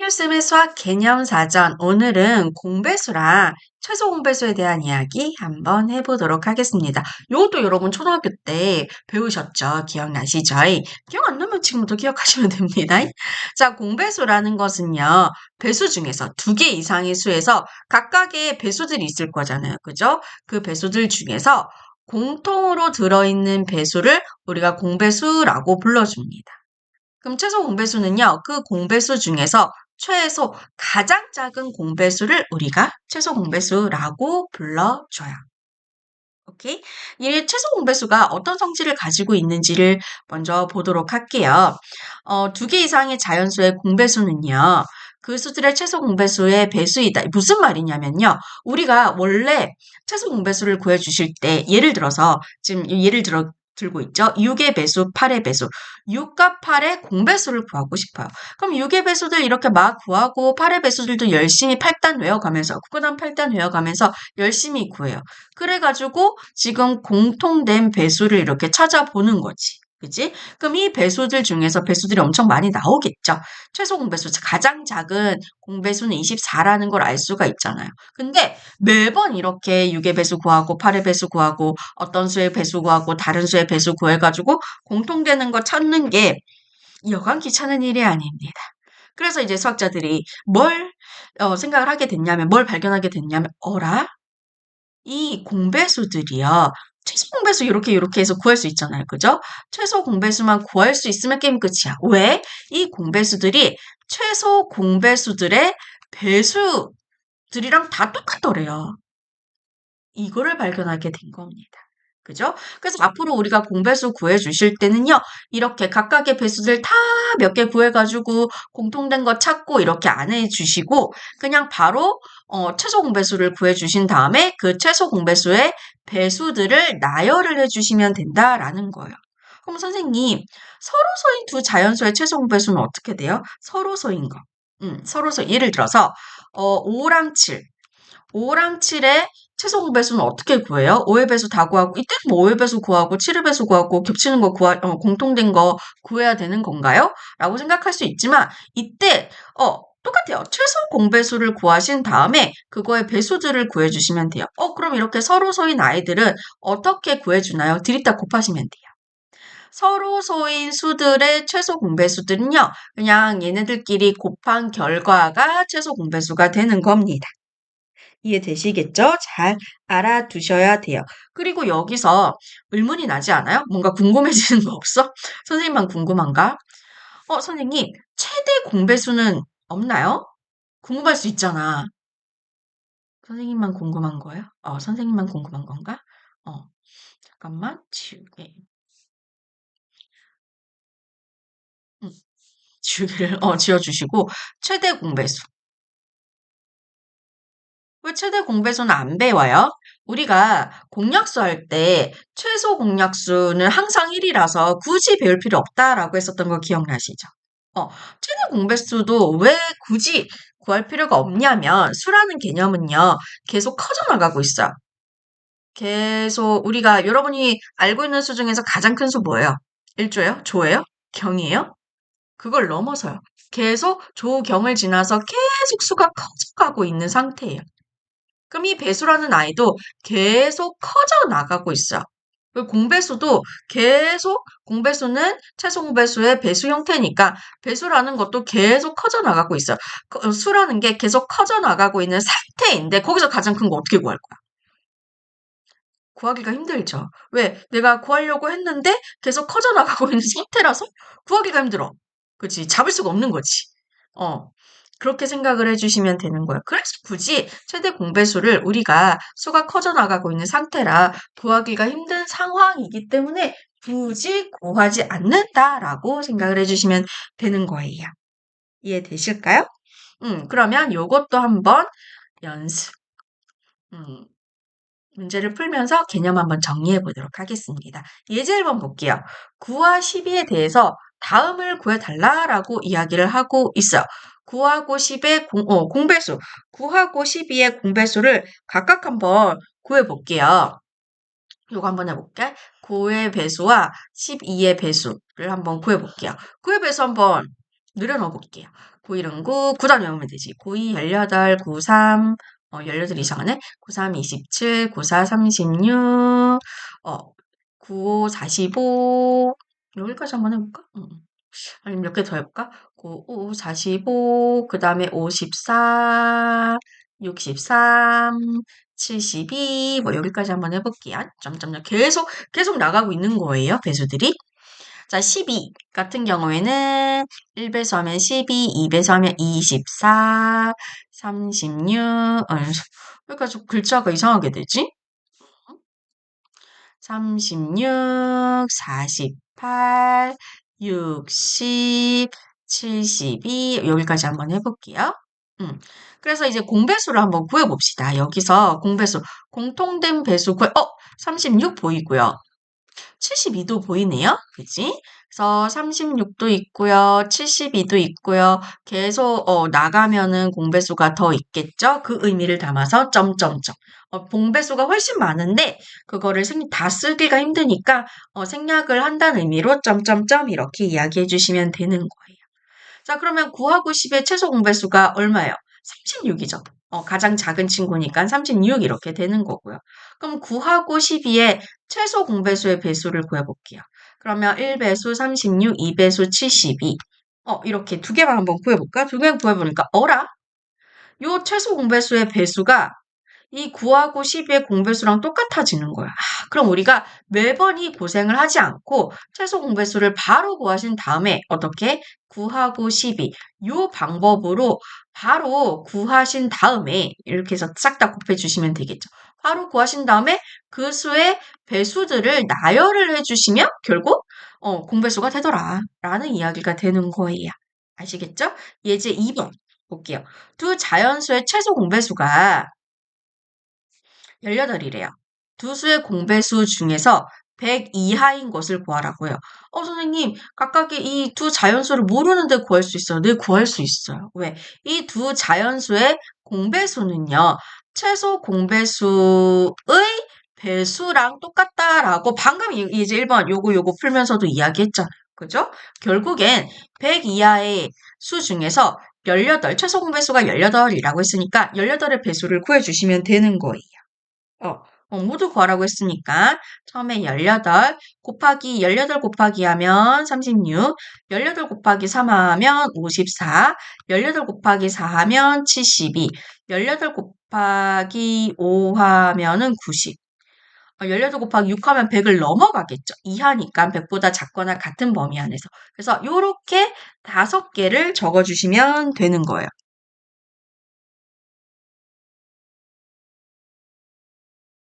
필쌤의 수학 개념사전. 오늘은 공배수랑 최소 공배수에 대한 이야기 한번 해보도록 하겠습니다. 이것도 여러분 초등학교 때 배우셨죠? 기억나시죠? 기억 안 나면 지금부터 기억하시면 됩니다. 자, 공배수라는 것은요, 배수 중에서 두 개 이상의 수에서 각각의 배수들이 있을 거잖아요. 그죠? 그 배수들 중에서 공통으로 들어있는 배수를 우리가 공배수라고 불러줍니다. 그럼 최소 공배수는요, 그 공배수 중에서 최소 가장 작은 공배수를 우리가 최소 공배수라고 불러줘요. 오케이? 이 최소 공배수가 어떤 성질을 가지고 있는지를 먼저 보도록 할게요. 두 개 이상의 자연수의 공배수는요, 그 수들의 최소 공배수의 배수이다. 무슨 말이냐면요, 우리가 원래 최소 공배수를 구해주실 때, 예를 들어서, 지금 들고 있죠? 6의 배수, 8의 배수. 6과 8의 공배수를 구하고 싶어요. 그럼 6의 배수들 이렇게 막 구하고 8의 배수들도 열심히 8단 외워가면서 9단 8단 외워가면서 열심히 구해요. 그래가지고 지금 공통된 배수를 이렇게 찾아보는 거지. 그치? 그럼 이 배수들 중에서 배수들이 엄청 많이 나오겠죠. 최소 공배수, 가장 작은 공배수는 24라는 걸 알 수가 있잖아요. 근데 매번 이렇게 6의 배수 구하고 8의 배수 구하고 어떤 수의 배수 구하고 다른 수의 배수 구해가지고 공통되는 거 찾는 게 여간 귀찮은 일이 아닙니다. 그래서 이제 수학자들이 뭘 생각을 하게 됐냐면, 뭘 발견하게 됐냐면, 이 공배수들이요. 최소 공배수 이렇게 해서 구할 수 있잖아요. 그죠? 최소 공배수만 구할 수 있으면 게임 끝이야. 왜? 이 공배수들이 최소 공배수들의 배수들이랑 다 똑같더래요. 이거를 발견하게 된 겁니다. 그죠? 그래서 앞으로 우리가 공배수 구해주실 때는요, 이렇게 각각의 배수들 다 몇 개 구해가지고 공통된 거 찾고 이렇게 안 해주시고, 그냥 바로, 최소 공배수를 구해주신 다음에 그 최소 공배수의 배수들을 나열을 해주시면 된다라는 거예요. 그럼 선생님, 서로서인 두 자연수의 최소 공배수는 어떻게 돼요? 서로서인 거. 서로서, 예를 들어서, 5랑 7. 5랑 7의 최소 공배수는 어떻게 구해요? 5의 배수 다 구하고, 이때는 뭐 5의 배수 구하고, 7의 배수 구하고, 겹치는 거 공통된 거 구해야 되는 건가요? 라고 생각할 수 있지만, 이때, 똑같아요. 최소 공배수를 구하신 다음에 그거의 배수들을 구해주시면 돼요. 그럼 이렇게 서로소인 아이들은 어떻게 구해주나요? 들이다 곱하시면 돼요. 서로소인 수들의 최소 공배수들은요, 그냥 얘네들끼리 곱한 결과가 최소 공배수가 되는 겁니다. 이해되시겠죠? 잘 알아두셔야 돼요. 그리고 여기서 의문이 나지 않아요? 뭔가 궁금해지는 거 없어? 선생님만 궁금한가? 선생님, 최대 공배수는 없나요? 궁금할 수 있잖아. 선생님만 궁금한 거예요? 선생님만 궁금한 건가? 잠깐만, 지우개. 지우개를, 지워주시고, 최대 공배수. 왜 최대 공배수는 안 배워요? 우리가 공약수 할 때 최소 공약수는 항상 1이라서 굳이 배울 필요 없다라고 했었던 거 기억나시죠? 최대 공배수도 왜 굳이 구할 필요가 없냐면 수라는 개념은요, 계속 커져나가고 있어요. 계속 우리가 여러분이 알고 있는 수 중에서 가장 큰 수 뭐예요? 1조예요? 조예요? 경이에요? 그걸 넘어서요. 계속 조경을 지나서 계속 수가 커져가고 있는 상태예요. 그럼 이 배수라는 아이도 계속 커져 나가고 있어요. 공배수도 계속, 공배수는 최소 공배수의 배수 형태니까 배수라는 것도 계속 커져 나가고 있어요. 수라는 게 계속 커져 나가고 있는 상태인데 거기서 가장 큰 거 어떻게 구할 거야? 구하기가 힘들죠. 왜? 내가 구하려고 했는데 계속 커져 나가고 있는 상태라서 구하기가 힘들어. 그치? 잡을 수가 없는 거지. 어. 그렇게 생각을 해주시면 되는 거예요. 그래서 굳이 최대 공배수를 우리가 수가 커져 나가고 있는 상태라 구하기가 힘든 상황이기 때문에 굳이 구하지 않는다라고 생각을 해주시면 되는 거예요. 이해되실까요? 그러면 요것도 한번 연습. 문제를 풀면서 개념 한번 정리해 보도록 하겠습니다. 예제 1번 볼게요. 9와 12에 대해서 다음을 구해달라라고 이야기를 하고 있어요. 9하고 10의 공배수, 9하고 12의 공배수를 각각 한번 구해볼게요. 요거 한번 해볼게. 9의 배수와 12의 배수를 한번 구해볼게요. 9의 배수 한번 늘여넣어 볼게요. 91은 9, 9단 외우면 되지. 92, 18, 93, 18 이상하네. 93, 27, 94, 36, 95, 45, 여기까지 한번 해볼까? 아니면 몇 개 더 해볼까? 95, 45, 그 다음에 54, 63, 72, 뭐 여기까지 한번 해볼게요. 점점점 계속 나가고 있는 거예요, 배수들이. 자, 12 같은 경우에는 1배수 하면 12, 2배수 하면 24, 36, 왜 계속 글자가 이상하게 되지? 36, 48, 60, 72, 여기까지 한번 해볼게요. 그래서 이제 공배수를 한번 구해봅시다. 여기서 공배수, 공통된 배수 36 보이고요. 72도 보이네요. 그지? 그래서 36도 있고요. 72도 있고요. 계속 나가면은 공배수가 더 있겠죠? 그 의미를 담아서 점점점. 공배수가 훨씬 많은데 그거를 다 쓰기가 힘드니까 생략을 한다는 의미로 점점점 이렇게 이야기해 주시면 되는 거예요. 자, 그러면 9하고 10의 최소 공배수가 얼마예요? 36이죠. 가장 작은 친구니까 36 이렇게 되는 거고요. 그럼 9하고 12의 최소 공배수의 배수를 구해볼게요. 그러면 1배수 36, 2배수 72. 이렇게 두 개만 한번 구해볼까? 두 개 구해보니까, 요 최소 공배수의 배수가 이 9하고 12의 공배수랑 똑같아지는 거야. 그럼 우리가 매번 이 고생을 하지 않고 최소 공배수를 바로 구하신 다음에 어떻게 9하고 12, 요 방법으로 바로 구하신 다음에 이렇게 해서 싹 다 곱해주시면 되겠죠. 바로 구하신 다음에 그 수의 배수들을 나열을 해주시면 결국 공배수가 되더라 라는 이야기가 되는 거예요. 아시겠죠? 예제 2번 볼게요. 두 자연수의 최소 공배수가 18이래요. 두 수의 공배수 중에서 100 이하인 것을 구하라고요. 선생님, 각각의 이 두 자연수를 모르는데 구할 수 있어요? 네, 구할 수 있어요. 왜? 이 두 자연수의 공배수는요, 최소 공배수의 배수랑 똑같다라고 방금 이제 1번 요거 풀면서도 이야기했잖아요. 그죠? 결국엔 100 이하의 수 중에서 18, 최소 공배수가 18이라고 했으니까 18의 배수를 구해주시면 되는 거예요. 모두 구하라고 했으니까 처음에 18 곱하기 18 곱하기 하면 36, 18 곱하기 3 하면 54, 18 곱하기 4 하면 72, 18 곱하기 5 하면은 90. 18 곱하기 6 하면 100을 넘어가겠죠. 이하니까 100보다 작거나 같은 범위 안에서. 그래서 요렇게 5개를 적어주시면 되는 거예요.